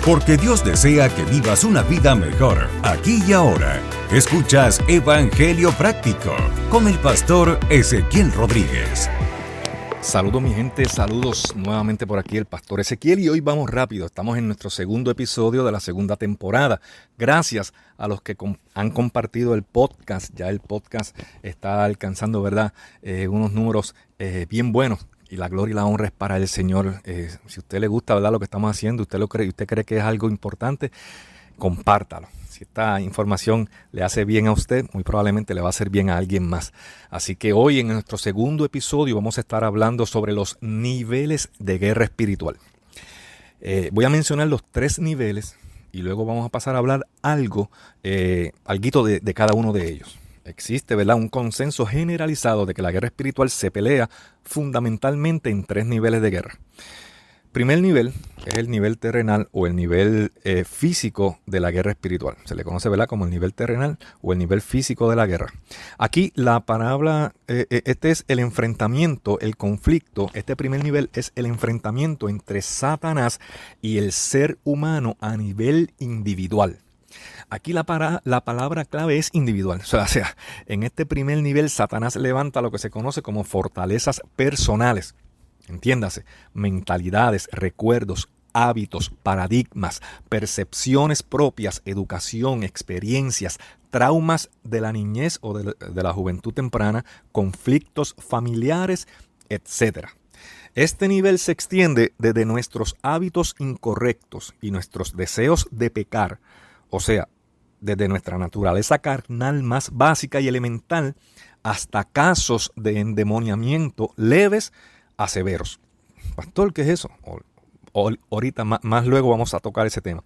porque Dios desea que vivas una vida mejor, aquí y ahora. Escuchas Evangelio Práctico con el pastor Ezequiel Rodríguez. Saludos mi gente, saludos nuevamente por aquí el pastor Ezequiel y hoy vamos rápido, estamos en nuestro segundo episodio de la segunda temporada. Gracias a los que han compartido el podcast, ya el podcast está alcanzando, ¿verdad? Unos números bien buenos y la gloria y la honra es para el Señor. Si a usted le gusta, ¿verdad? Lo que estamos haciendo, usted cree que es algo importante, compártalo. Si esta información le hace bien a usted, muy probablemente le va a hacer bien a alguien más. Así que hoy en nuestro segundo episodio vamos a estar hablando sobre los niveles de guerra espiritual. Voy a mencionar los 3 niveles y luego vamos a pasar a hablar alguito de cada uno de ellos. Existe, ¿verdad?, un consenso generalizado de que la guerra espiritual se pelea fundamentalmente en 3 niveles de guerra. Primer nivel es el nivel terrenal o el nivel físico de la guerra espiritual. Se le conoce, ¿verdad?, como el nivel terrenal o el nivel físico de la guerra. Aquí la palabra, este es el enfrentamiento, el conflicto. Este primer nivel es el enfrentamiento entre Satanás y el ser humano a nivel individual. Aquí la palabra clave es individual. O sea, en este primer nivel Satanás levanta lo que se conoce como fortalezas personales. Entiéndase, mentalidades, recuerdos, hábitos, paradigmas, percepciones propias, educación, experiencias, traumas de la niñez o de la juventud temprana, conflictos familiares, etc. Este nivel se extiende desde nuestros hábitos incorrectos y nuestros deseos de pecar, o sea, desde nuestra naturaleza carnal más básica y elemental hasta casos de endemoniamiento leves a severos. Pastor, ¿qué es eso? Ahorita más luego vamos a tocar ese tema.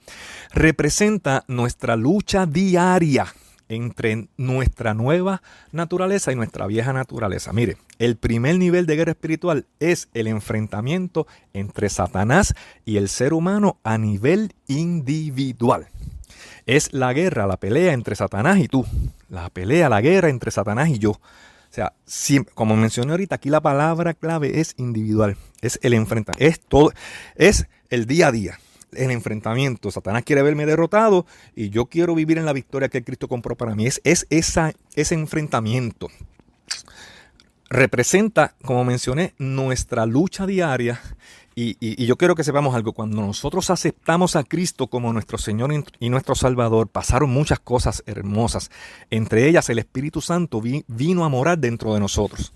Representa nuestra lucha diaria entre nuestra nueva naturaleza y nuestra vieja naturaleza. Mire, el primer nivel de guerra espiritual es el enfrentamiento entre Satanás y el ser humano a nivel individual. Es la guerra, la pelea entre Satanás y tú. La guerra entre Satanás y yo. O sea, como mencioné ahorita, aquí la palabra clave es individual, es el enfrentamiento, es el día a día, el enfrentamiento. Satanás quiere verme derrotado y yo quiero vivir en la victoria que Cristo compró para mí. Es ese enfrentamiento. Representa, como mencioné, nuestra lucha diaria y yo quiero que sepamos algo. Cuando nosotros aceptamos a Cristo como nuestro Señor y nuestro Salvador, pasaron muchas cosas hermosas. Entre ellas, el Espíritu Santo vino a morar dentro de nosotros.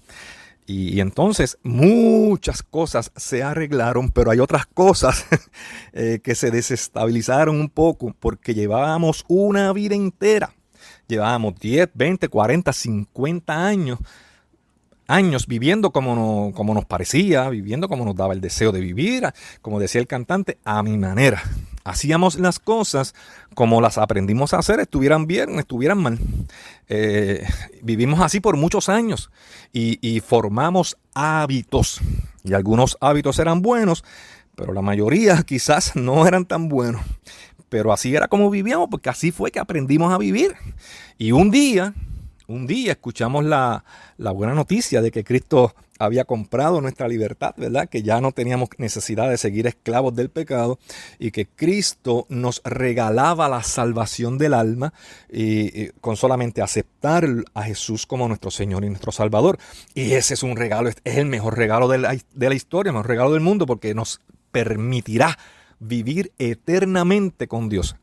Y entonces muchas cosas se arreglaron, pero hay otras cosas que se desestabilizaron un poco porque llevábamos una vida entera. Llevábamos 10, 20, 40, 50 años viviendo como nos parecía, viviendo como nos daba el deseo de vivir, como decía el cantante, a mi manera. Hacíamos las cosas como las aprendimos a hacer, estuvieran bien, estuvieran mal. Vivimos así por muchos años y formamos hábitos. Y algunos hábitos eran buenos, pero la mayoría quizás no eran tan buenos. Pero así era como vivíamos, porque así fue que aprendimos a vivir. Y un día escuchamos la buena noticia de que Cristo había comprado nuestra libertad, ¿verdad? Que ya no teníamos necesidad de seguir esclavos del pecado y que Cristo nos regalaba la salvación del alma y con solamente aceptar a Jesús como nuestro Señor y nuestro Salvador. Y ese es un regalo, es el mejor regalo de la historia, el mejor regalo del mundo, porque nos permitirá vivir eternamente con Dios.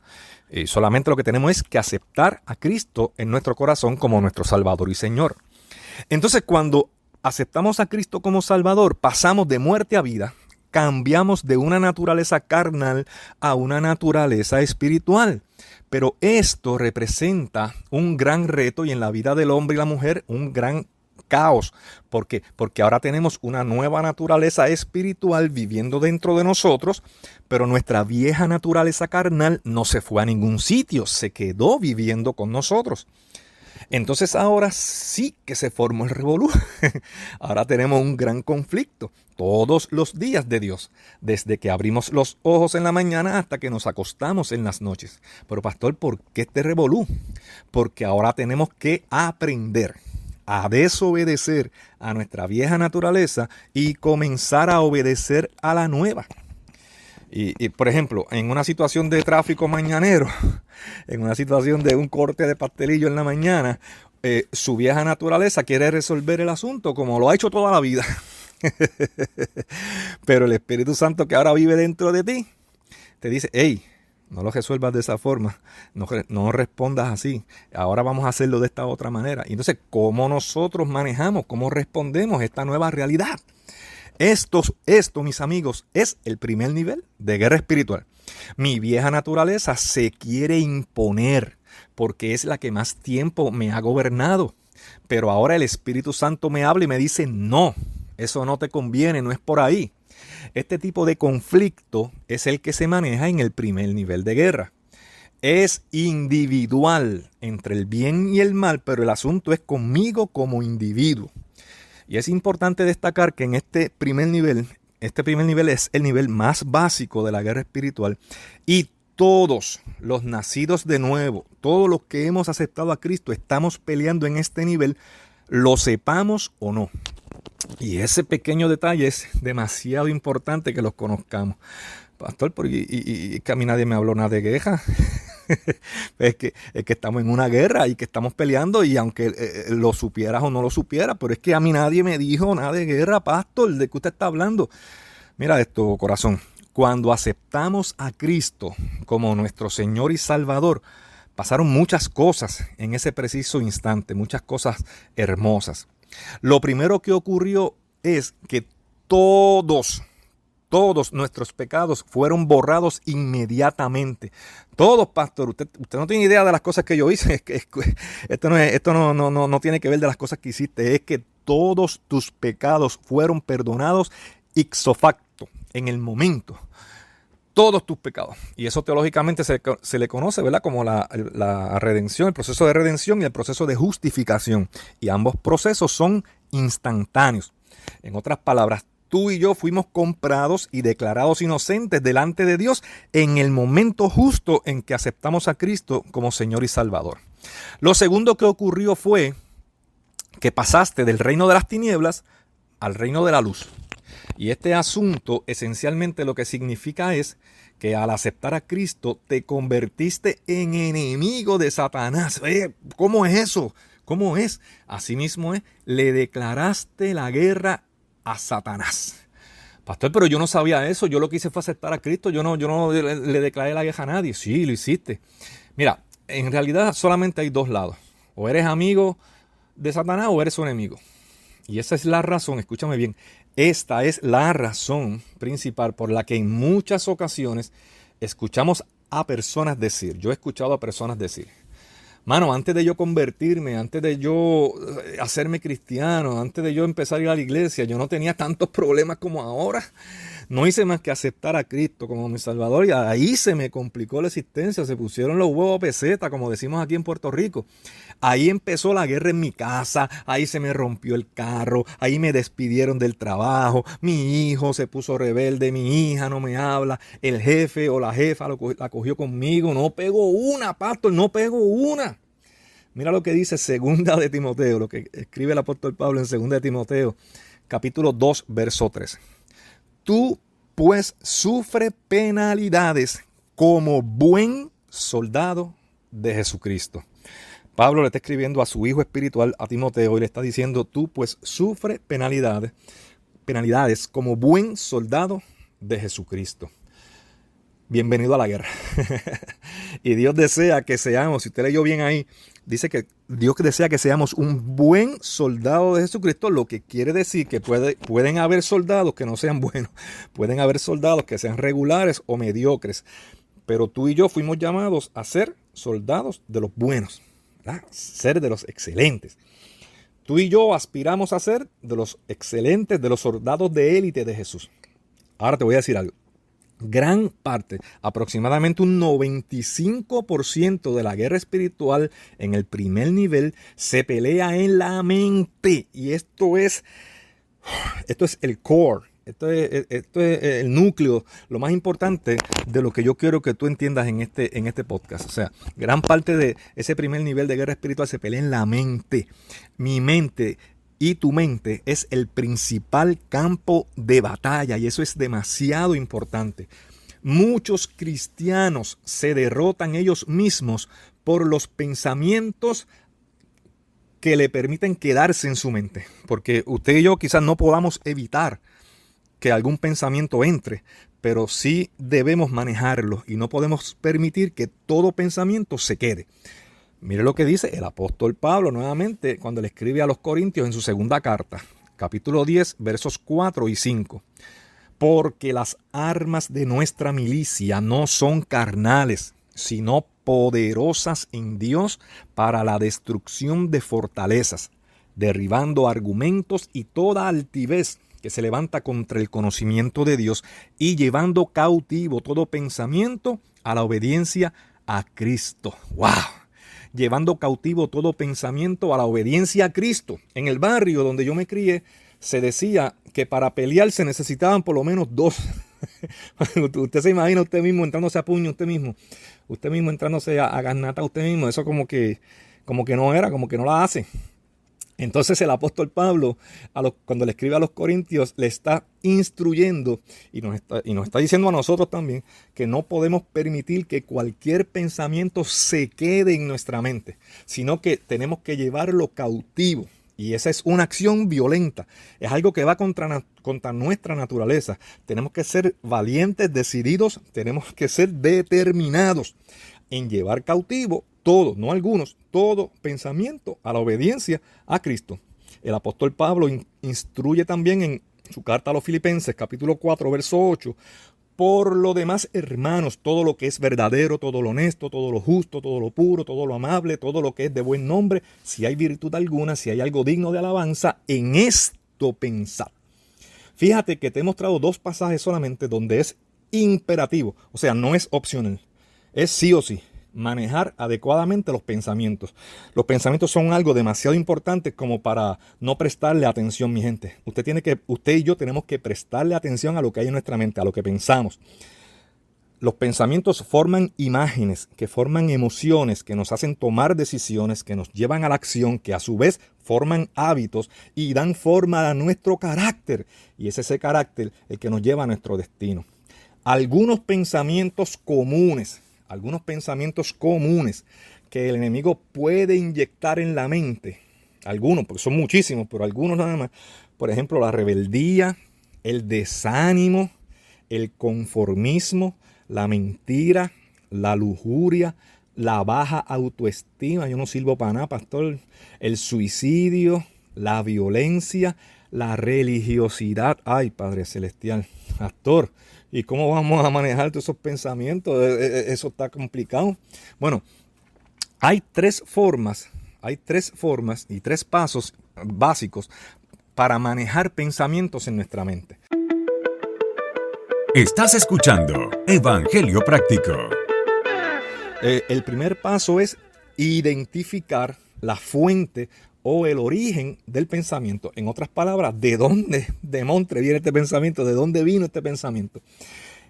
Y solamente lo que tenemos es que aceptar a Cristo en nuestro corazón como nuestro Salvador y Señor. Entonces, cuando aceptamos a Cristo como Salvador, pasamos de muerte a vida, cambiamos de una naturaleza carnal a una naturaleza espiritual. Pero esto representa un gran reto y en la vida del hombre y la mujer un gran caos. ¿Por qué? Porque ahora tenemos una nueva naturaleza espiritual viviendo dentro de nosotros, pero nuestra vieja naturaleza carnal no se fue a ningún sitio, se quedó viviendo con nosotros. Entonces ahora sí que se formó el revolú. Ahora tenemos un gran conflicto todos los días de Dios, desde que abrimos los ojos en la mañana hasta que nos acostamos en las noches. Pero pastor, ¿por qué este revolú? Porque ahora tenemos que aprender a desobedecer a nuestra vieja naturaleza y comenzar a obedecer a la nueva. Y, por ejemplo, en una situación de tráfico mañanero, en una situación de un corte de pastelillo en la mañana, su vieja naturaleza quiere resolver el asunto como lo ha hecho toda la vida. Pero el Espíritu Santo que ahora vive dentro de ti, te dice, hey, no lo resuelvas de esa forma, no respondas así, ahora vamos a hacerlo de esta otra manera. Y entonces, ¿cómo nosotros manejamos, cómo respondemos a esta nueva realidad? Esto, mis amigos, es el primer nivel de guerra espiritual. Mi vieja naturaleza se quiere imponer porque es la que más tiempo me ha gobernado. Pero ahora el Espíritu Santo me habla y me dice, no, eso no te conviene, no es por ahí. Este tipo de conflicto es el que se maneja en el primer nivel de guerra. Es individual entre el bien y el mal, pero el asunto es conmigo como individuo. Y es importante destacar que en este primer nivel es el nivel más básico de la guerra espiritual y todos los nacidos de nuevo, todos los que hemos aceptado a Cristo, estamos peleando en este nivel, lo sepamos o no. Y ese pequeño detalle es demasiado importante que los conozcamos. Pastor, y que a mí nadie me habló nada de guerra. es que estamos en una guerra y que estamos peleando y aunque lo supieras o no lo supieras, pero es que a mí nadie me dijo nada de guerra, pastor, ¿de qué usted está hablando? Mira esto, corazón, cuando aceptamos a Cristo como nuestro Señor y Salvador, pasaron muchas cosas en ese preciso instante, muchas cosas hermosas. Lo primero que ocurrió es que todos nuestros pecados fueron borrados inmediatamente. Todos, pastor. Usted no tiene idea de las cosas que yo hice. Esto no tiene que ver de las cosas que hiciste. Es que todos tus pecados fueron perdonados ipso facto, en el momento. Todos tus pecados. Y eso teológicamente se le conoce, ¿verdad? Como la redención, el proceso de redención y el proceso de justificación. Y ambos procesos son instantáneos. En otras palabras, tú y yo fuimos comprados y declarados inocentes delante de Dios en el momento justo en que aceptamos a Cristo como Señor y Salvador. Lo segundo que ocurrió fue que pasaste del reino de las tinieblas al reino de la luz. Y este asunto esencialmente lo que significa es que al aceptar a Cristo te convertiste en enemigo de Satanás. ¿Cómo es eso? ¿Cómo es? Asimismo es, le declaraste la guerra a Satanás. Pastor, pero yo no sabía eso. Yo lo que hice fue aceptar a Cristo. Yo no le declaré la guerra a nadie. Sí, lo hiciste. Mira, en realidad solamente hay dos lados. O eres amigo de Satanás o eres su enemigo. Y esa es la razón, escúchame bien, esta es la razón principal por la que en muchas ocasiones escuchamos a personas decir, yo he escuchado a personas decir, mano, antes de yo convertirme, antes de yo hacerme cristiano, antes de yo empezar a ir a la iglesia, yo no tenía tantos problemas como ahora. No hice más que aceptar a Cristo como mi Salvador y ahí se me complicó la existencia, se pusieron los huevos peseta, como decimos aquí en Puerto Rico. Ahí empezó la guerra en mi casa, ahí se me rompió el carro, ahí me despidieron del trabajo, mi hijo se puso rebelde, mi hija no me habla, el jefe o la jefa la cogió conmigo, no pego una, pastor, no pego una. Mira lo que dice Segunda de Timoteo, lo que escribe el apóstol Pablo en Segunda de Timoteo, capítulo 2, verso 3. Tú, pues, sufre penalidades como buen soldado de Jesucristo. Pablo le está escribiendo a su hijo espiritual, a Timoteo, y le está diciendo, tú, pues, sufre penalidades como buen soldado de Jesucristo. Bienvenido a la guerra. Y Dios desea que seamos, si usted leyó bien ahí, dice que Dios desea que seamos un buen soldado de Jesucristo, lo que quiere decir que pueden haber soldados que no sean buenos, pueden haber soldados que sean regulares o mediocres, pero tú y yo fuimos llamados a ser soldados de los buenos, ¿verdad? Ser de los excelentes. Tú y yo aspiramos a ser de los excelentes, de los soldados de élite de Jesús. Ahora te voy a decir algo. Gran parte, aproximadamente un 95% de la guerra espiritual en el primer nivel se pelea en la mente. Y esto es el core, esto es el núcleo, lo más importante de lo que yo quiero que tú entiendas en este podcast. O sea, gran parte de ese primer nivel de guerra espiritual se pelea en la mente. Mi mente y tu mente es el principal campo de batalla y eso es demasiado importante. Muchos cristianos se derrotan ellos mismos por los pensamientos que le permiten quedarse en su mente. Porque usted y yo quizás no podamos evitar que algún pensamiento entre, pero sí debemos manejarlo y no podemos permitir que todo pensamiento se quede. Mire lo que dice el apóstol Pablo nuevamente cuando le escribe a los Corintios en su segunda carta, capítulo 10, versos 4 y 5. Porque las armas de nuestra milicia no son carnales, sino poderosas en Dios para la destrucción de fortalezas, derribando argumentos y toda altivez que se levanta contra el conocimiento de Dios y llevando cautivo todo pensamiento a la obediencia a Cristo. ¡Wow! Llevando cautivo todo pensamiento a la obediencia a Cristo. En el barrio donde yo me crié, se decía que para pelear se necesitaban por lo menos dos. Usted se imagina usted mismo entrándose a puño, usted mismo entrándose a garnata usted mismo. Eso como que no la hace. Entonces el apóstol Pablo, cuando le escribe a los Corintios, le está instruyendo y nos está diciendo a nosotros también que no podemos permitir que cualquier pensamiento se quede en nuestra mente, sino que tenemos que llevarlo cautivo. Y esa es una acción violenta, es algo que va contra nuestra naturaleza. Tenemos que ser valientes, decididos, tenemos que ser determinados en llevar cautivo todo, no algunos, todo pensamiento a la obediencia a Cristo. El apóstol Pablo instruye también en su carta a los Filipenses, capítulo 4, verso 8, por lo demás, hermanos, todo lo que es verdadero, todo lo honesto, todo lo justo, todo lo puro, todo lo amable, todo lo que es de buen nombre, si hay virtud alguna, si hay algo digno de alabanza, en esto pensad. Fíjate que te he mostrado dos pasajes solamente donde es imperativo, o sea, no es opcional, es sí o sí. Manejar adecuadamente los pensamientos. Los pensamientos son algo demasiado importante como para no prestarle atención, mi gente. Usted y yo tenemos que prestarle atención a lo que hay en nuestra mente, a lo que pensamos. Los pensamientos forman imágenes, que forman emociones, que nos hacen tomar decisiones, que nos llevan a la acción, que a su vez forman hábitos y dan forma a nuestro carácter. Y es ese carácter el que nos lleva a nuestro destino. Algunos pensamientos comunes que el enemigo puede inyectar en la mente, algunos, porque son muchísimos, pero algunos nada más, por ejemplo, la rebeldía, el desánimo, el conformismo, la mentira, la lujuria, la baja autoestima, yo no sirvo para nada, pastor, el suicidio, la violencia, la religiosidad. Ay, Padre Celestial, pastor, ¿y cómo vamos a manejar todos esos pensamientos? Eso está complicado. Bueno, hay tres formas y tres pasos básicos para manejar pensamientos en nuestra mente. Estás escuchando Evangelio Práctico. El primer paso es identificar la fuente o el origen del pensamiento. En otras palabras, ¿de dónde demontre viene este pensamiento? ¿De dónde vino este pensamiento?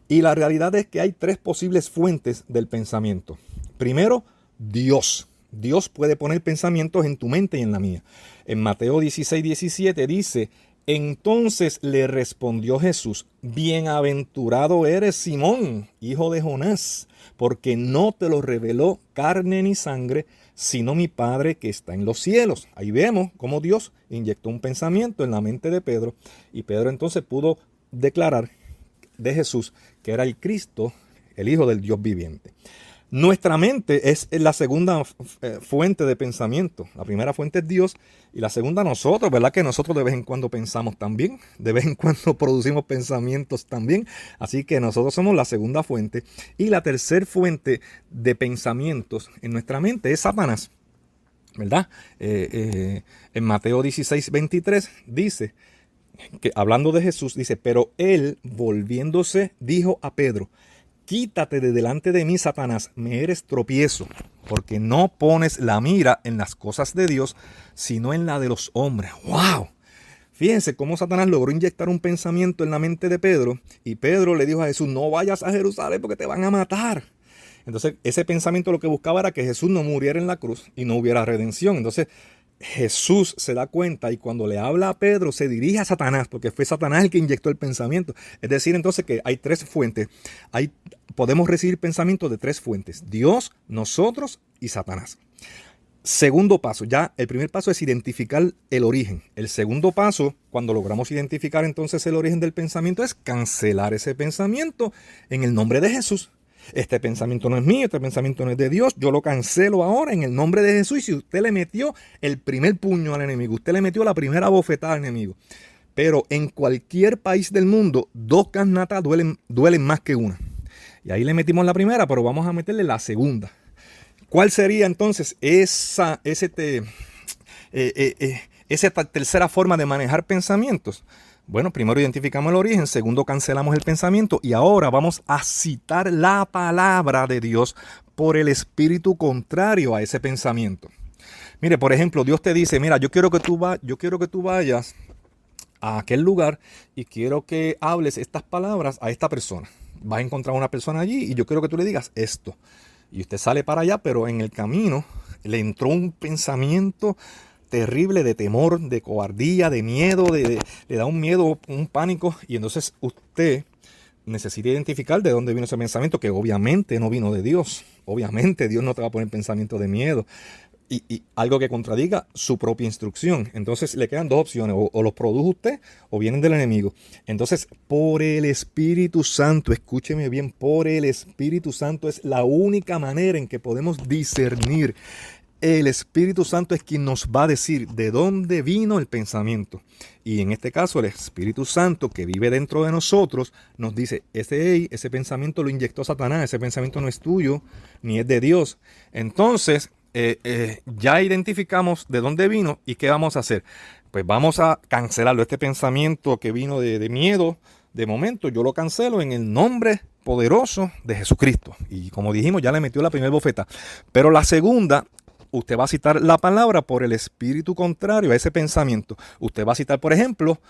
Y la realidad es que hay tres posibles fuentes del pensamiento. Primero, Dios. Dios puede poner pensamientos en tu mente y en la mía. En Mateo 16:17 dice: entonces le respondió Jesús: bienaventurado eres, Simón, hijo de Jonás, porque no te lo reveló carne ni sangre, sino mi Padre que está en los cielos. Ahí vemos cómo Dios inyectó un pensamiento en la mente de Pedro, y Pedro entonces pudo declarar de Jesús que era el Cristo, el Hijo del Dios viviente. Nuestra mente es la segunda fuente de pensamiento. La primera fuente es Dios y la segunda nosotros, ¿verdad? Que nosotros de vez en cuando pensamos también, de vez en cuando producimos pensamientos también. Así que nosotros somos la segunda fuente. Y la tercera fuente de pensamientos en nuestra mente es Satanás, ¿verdad? En Mateo 16:23 dice, que hablando de Jesús, dice: pero él, volviéndose, dijo a Pedro: quítate de delante de mí, Satanás, me eres tropiezo, porque no pones la mira en las cosas de Dios, sino en la de los hombres. ¡Wow! Fíjense cómo Satanás logró inyectar un pensamiento en la mente de Pedro, y Pedro le dijo a Jesús: no vayas a Jerusalén porque te van a matar. Entonces ese pensamiento lo que buscaba era que Jesús no muriera en la cruz y no hubiera redención. Entonces Jesús se da cuenta y cuando le habla a Pedro se dirige a Satanás, porque fue Satanás el que inyectó el pensamiento. Es decir, entonces que hay tres fuentes. Podemos recibir pensamientos de tres fuentes: Dios, nosotros y Satanás. Segundo paso, ya el primer paso es identificar el origen. El segundo paso, cuando logramos identificar entonces el origen del pensamiento, es cancelar ese pensamiento en el nombre de Jesús. Este pensamiento no es mío, este pensamiento no es de Dios, yo lo cancelo ahora en el nombre de Jesús. Y si usted le metió el primer puño al enemigo, usted le metió la primera bofetada al enemigo. Pero en cualquier país del mundo, 2 garnatas duelen más que una. Y ahí le metimos la primera, pero vamos a meterle la segunda. ¿Cuál sería entonces esa tercera forma de manejar pensamientos? Bueno, primero identificamos el origen, segundo cancelamos el pensamiento y ahora vamos a citar la palabra de Dios por el espíritu contrario a ese pensamiento. Mire, por ejemplo, Dios te dice: mira, yo quiero que tú vayas a aquel lugar y quiero que hables estas palabras a esta persona. Vas a encontrar a una persona allí y yo quiero que tú le digas esto. Y usted sale para allá, pero en el camino le entró un pensamiento terrible de temor, de cobardía, de miedo, le da un miedo, un pánico. Y entonces usted necesita identificar de dónde vino ese pensamiento, que obviamente no vino de Dios. Obviamente Dios no te va a poner pensamiento de miedo. Y algo que contradiga su propia instrucción. Entonces le quedan dos opciones: o los produjo usted o vienen del enemigo. Entonces, por el Espíritu Santo, escúcheme bien, por el Espíritu Santo es la única manera en que podemos discernir. El Espíritu Santo es quien nos va a decir de dónde vino el pensamiento. Y en este caso, el Espíritu Santo que vive dentro de nosotros nos dice: ese pensamiento lo inyectó Satanás, ese pensamiento no es tuyo ni es de Dios. Entonces, ya identificamos de dónde vino y qué vamos a hacer. Pues vamos a cancelarlo. Este pensamiento que vino de miedo, de momento yo lo cancelo en el nombre poderoso de Jesucristo. Y como dijimos, ya le metió la primera bofeta. Pero la segunda, usted va a citar la palabra por el espíritu contrario a ese pensamiento. Usted va a citar, por ejemplo: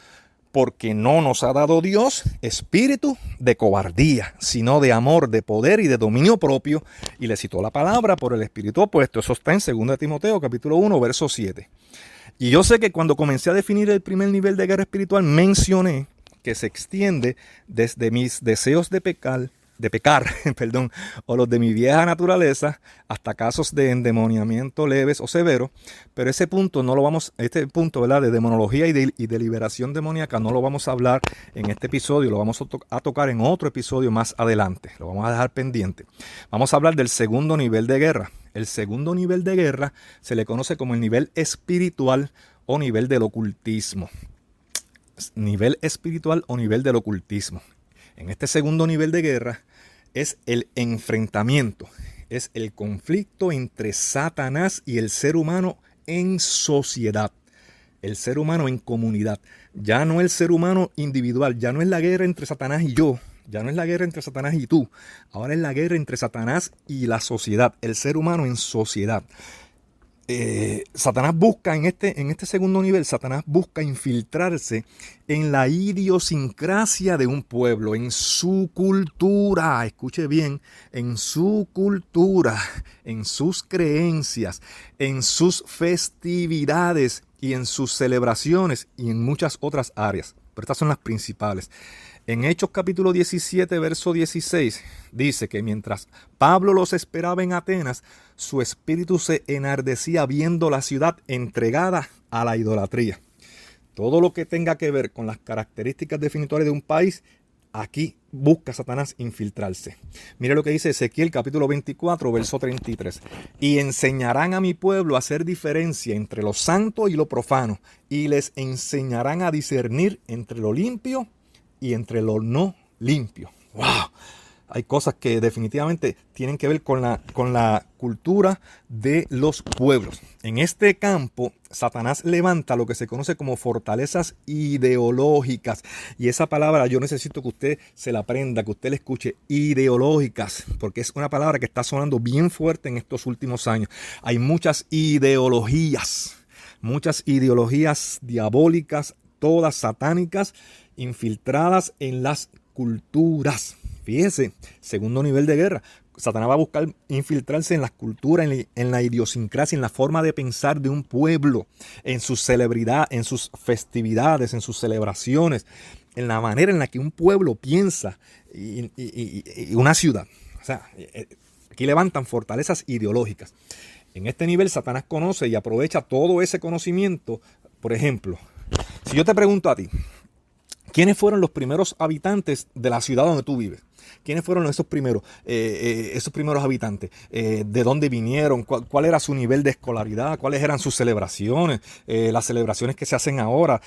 porque no nos ha dado Dios espíritu de cobardía, sino de amor, de poder y de dominio propio. Y le citó la palabra por el espíritu opuesto. Eso está en 2 Timoteo, capítulo 1, verso 7. Y yo sé que cuando comencé a definir el primer nivel de guerra espiritual, mencioné que se extiende desde mis deseos de pecar, o los de mi vieja naturaleza, hasta casos de endemoniamiento leves o severos. Pero este punto, ¿verdad?, de demonología y de liberación demoníaca, no lo vamos a hablar en este episodio, lo vamos a tocar en otro episodio más adelante, lo vamos a dejar pendiente. Vamos a hablar del segundo nivel de guerra. El segundo nivel de guerra se le conoce como el nivel espiritual o nivel del ocultismo. Nivel espiritual o nivel del ocultismo. En este segundo nivel de guerra es el enfrentamiento, es el conflicto entre Satanás y el ser humano en sociedad, el ser humano en comunidad. Ya no el ser humano individual, ya no es la guerra entre Satanás y yo, ya no es la guerra entre Satanás y tú, ahora es la guerra entre Satanás y la sociedad, el ser humano en sociedad. Satanás busca en este segundo nivel, Satanás busca infiltrarse en la idiosincrasia de un pueblo, en su cultura, escuche bien, en su cultura, en sus creencias, en sus festividades y en sus celebraciones y en muchas otras áreas. Pero estas son las principales. En Hechos capítulo 17, verso 16, dice que mientras Pablo los esperaba en Atenas, su espíritu se enardecía viendo la ciudad entregada a la idolatría. Todo lo que tenga que ver con las características definitorias de un país, aquí busca Satanás infiltrarse. Mire lo que dice Ezequiel capítulo 24, verso 33. Y enseñarán a mi pueblo a hacer diferencia entre lo santo y lo profano, y les enseñarán a discernir entre lo limpio y entre lo no limpio. ¡Wow! Hay cosas que definitivamente tienen que ver con la cultura de los pueblos. En este campo, Satanás levanta lo que se conoce como fortalezas ideológicas. Y esa palabra yo necesito que usted se la aprenda, que usted la escuche, ideológicas, porque es una palabra que está sonando bien fuerte en estos últimos años. Hay muchas ideologías diabólicas, todas satánicas, infiltradas en las culturas. Fíjese, segundo nivel de guerra. Satanás va a buscar infiltrarse en las culturas, en la idiosincrasia, en la forma de pensar de un pueblo, en su celebridad, en sus festividades, en sus celebraciones, en la manera en la que un pueblo piensa y una ciudad. O sea, aquí levantan fortalezas ideológicas. En este nivel Satanás conoce y aprovecha todo ese conocimiento. Por ejemplo, si yo te pregunto a ti, ¿quiénes fueron los primeros habitantes de la ciudad donde tú vives? ¿Quiénes fueron esos primeros habitantes? ¿De dónde vinieron? ¿Cuál era su nivel de escolaridad? ¿Cuáles eran sus celebraciones? Las celebraciones que se hacen ahora,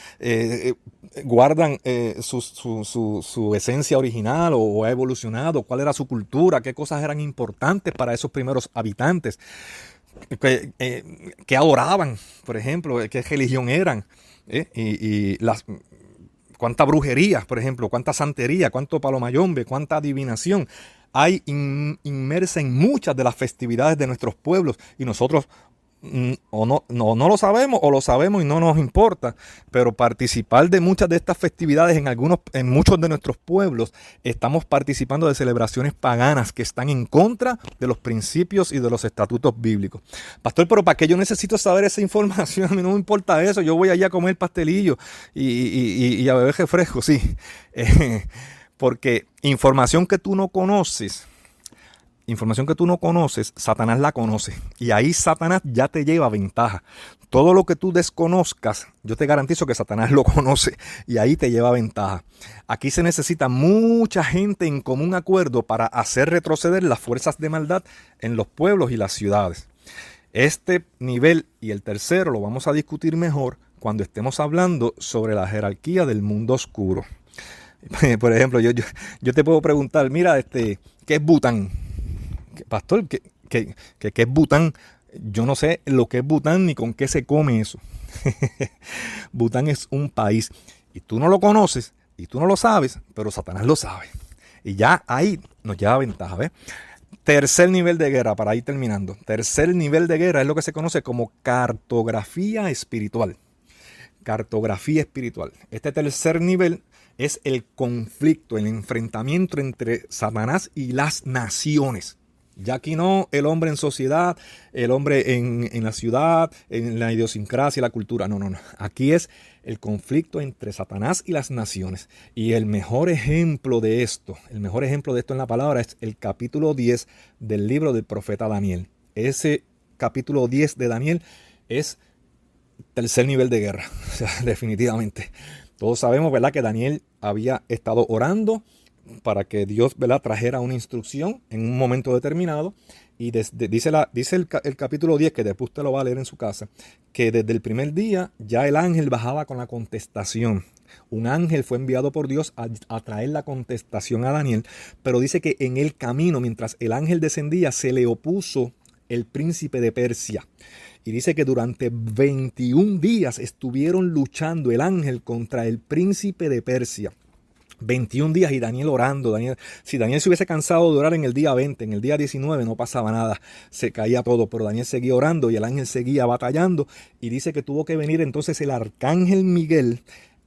¿guardan su esencia original o ha evolucionado? ¿Cuál era su cultura? ¿Qué cosas eran importantes para esos primeros habitantes? ¿Qué adoraban, por ejemplo? ¿Qué religión eran? Cuánta brujería, por ejemplo, cuánta santería, cuánto palomayombe, cuánta adivinación hay inmersa en muchas de las festividades de nuestros pueblos, y nosotros no lo sabemos, o lo sabemos y no nos importa, pero participar de muchas de estas festividades en muchos de nuestros pueblos, estamos participando de celebraciones paganas que están en contra de los principios y de los estatutos bíblicos. Pastor, pero ¿para qué yo necesito saber esa información? A mí no me importa eso, yo voy allá a comer pastelillo y a beber refresco, sí. Porque información que tú no conoces, Satanás la conoce. Y ahí Satanás ya te lleva ventaja. Todo lo que tú desconozcas, yo te garantizo que Satanás lo conoce. Y ahí te lleva ventaja. Aquí se necesita mucha gente en común acuerdo para hacer retroceder las fuerzas de maldad en los pueblos y las ciudades. Este nivel y el tercero lo vamos a discutir mejor cuando estemos hablando sobre la jerarquía del mundo oscuro. Por ejemplo, yo te puedo preguntar, mira, ¿qué es Bután? Pastor, ¿qué es Bután? Yo no sé lo que es Bután ni con qué se come eso. Bután es un país y tú no lo conoces y tú no lo sabes, pero Satanás lo sabe. Y ya ahí nos lleva ventaja, ¿ves? Tercer nivel de guerra, para ir terminando. Tercer nivel de guerra es lo que se conoce como cartografía espiritual. Cartografía espiritual. Este tercer nivel es el conflicto, el enfrentamiento entre Satanás y las naciones. Ya aquí no el hombre en sociedad, el hombre en la ciudad, en la idiosincrasia, la cultura. No. Aquí es el conflicto entre Satanás y las naciones. Y el mejor ejemplo de esto en la palabra es el capítulo 10 del libro del profeta Daniel. Ese capítulo 10 de Daniel es tercer nivel de guerra, o sea, definitivamente. Todos sabemos, ¿verdad?, que Daniel había estado orando para que Dios, ¿verdad?, trajera una instrucción en un momento determinado. Y dice el capítulo 10, que después usted lo va a leer en su casa, que desde el primer día ya el ángel bajaba con la contestación. Un ángel fue enviado por Dios a traer la contestación a Daniel, pero dice que en el camino, mientras el ángel descendía, se le opuso el príncipe de Persia. Y dice que durante 21 días estuvieron luchando el ángel contra el príncipe de Persia. 21 días y Daniel orando. Si Daniel se hubiese cansado de orar en el día 20, en el día 19 no pasaba nada, se caía todo, pero Daniel seguía orando y el ángel seguía batallando, y dice que tuvo que venir entonces el arcángel Miguel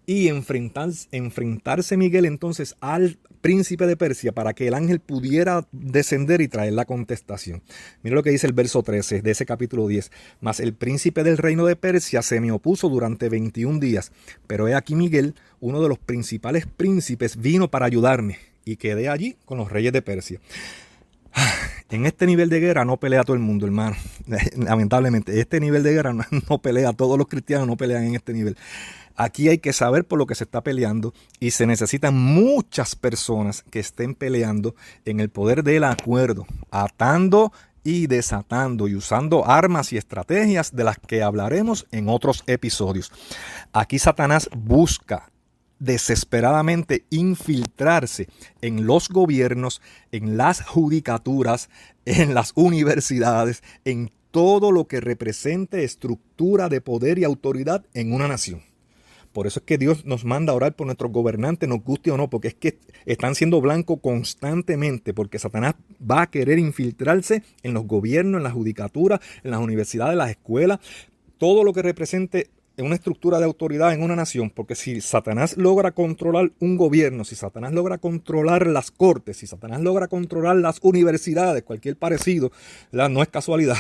y enfrentarse Miguel entonces al príncipe de Persia para que el ángel pudiera descender y traer la contestación. Mira lo que dice el verso 13 de ese capítulo 10. Mas el príncipe del reino de Persia se me opuso durante 21 días, pero he aquí Miguel, uno de los principales príncipes, vino para ayudarme, y quedé allí con los reyes de Persia. En este nivel de guerra no pelea todo el mundo, hermano. Lamentablemente, este nivel de guerra no pelea, todos los cristianos no pelean en este nivel. Aquí hay que saber por lo que se está peleando, y se necesitan muchas personas que estén peleando en el poder del acuerdo, atando y desatando y usando armas y estrategias de las que hablaremos en otros episodios. Aquí Satanás busca desesperadamente infiltrarse en los gobiernos, en las judicaturas, en las universidades, en todo lo que represente estructura de poder y autoridad en una nación. Por eso es que Dios nos manda a orar por nuestros gobernantes, nos guste o no, porque es que están siendo blanco constantemente, porque Satanás va a querer infiltrarse en los gobiernos, en la judicatura, en las universidades, en las escuelas, todo lo que represente una estructura de autoridad en una nación, porque si Satanás logra controlar un gobierno, si Satanás logra controlar las cortes, si Satanás logra controlar las universidades, cualquier parecido, ¿verdad? No es casualidad,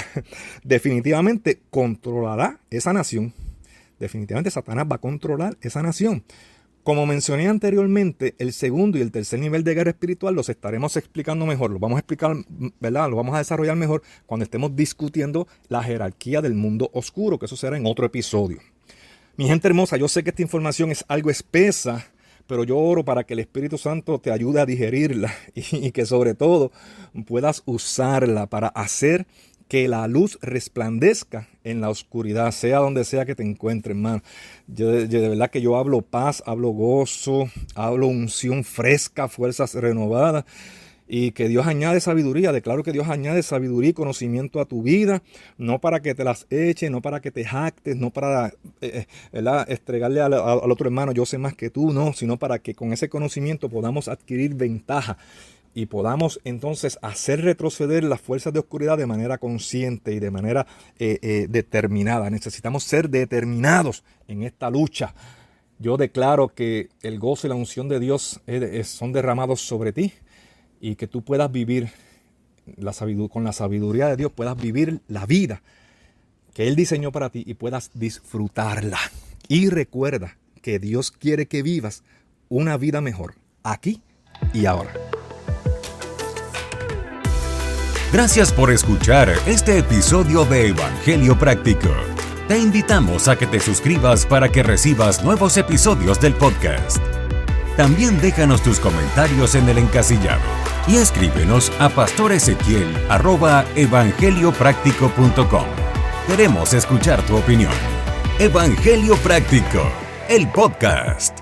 definitivamente controlará esa nación. Definitivamente Satanás va a controlar esa nación. Como mencioné anteriormente, el segundo y el tercer nivel de guerra espiritual los estaremos explicando mejor, los vamos a explicar, ¿verdad? Lo vamos a desarrollar mejor cuando estemos discutiendo la jerarquía del mundo oscuro, que eso será en otro episodio. Mi gente hermosa, yo sé que esta información es algo espesa, pero yo oro para que el Espíritu Santo te ayude a digerirla y que sobre todo puedas usarla para hacer que la luz resplandezca en la oscuridad, sea donde sea que te encuentres, hermano. Yo de verdad que yo hablo paz, hablo gozo, hablo unción fresca, fuerzas renovadas, y que Dios añade sabiduría. Declaro que Dios añade sabiduría y conocimiento a tu vida, no para que te las eches, no para que te jactes, no para estregarle al otro hermano, yo sé más que tú, no, sino para que con ese conocimiento podamos adquirir ventaja y podamos entonces hacer retroceder las fuerzas de oscuridad de manera consciente y de manera determinada. Necesitamos ser determinados en esta lucha. Yo declaro que el gozo y la unción de Dios son derramados sobre ti y que tú puedas vivir con la sabiduría de Dios, puedas vivir la vida que Él diseñó para ti y puedas disfrutarla. Y recuerda que Dios quiere que vivas una vida mejor, aquí y ahora. Gracias por escuchar este episodio de Evangelio Práctico. Te invitamos a que te suscribas para que recibas nuevos episodios del podcast. También déjanos tus comentarios en el encasillado y escríbenos a pastoresequiel@evangeliopráctico.com. Queremos escuchar tu opinión. Evangelio Práctico, el podcast.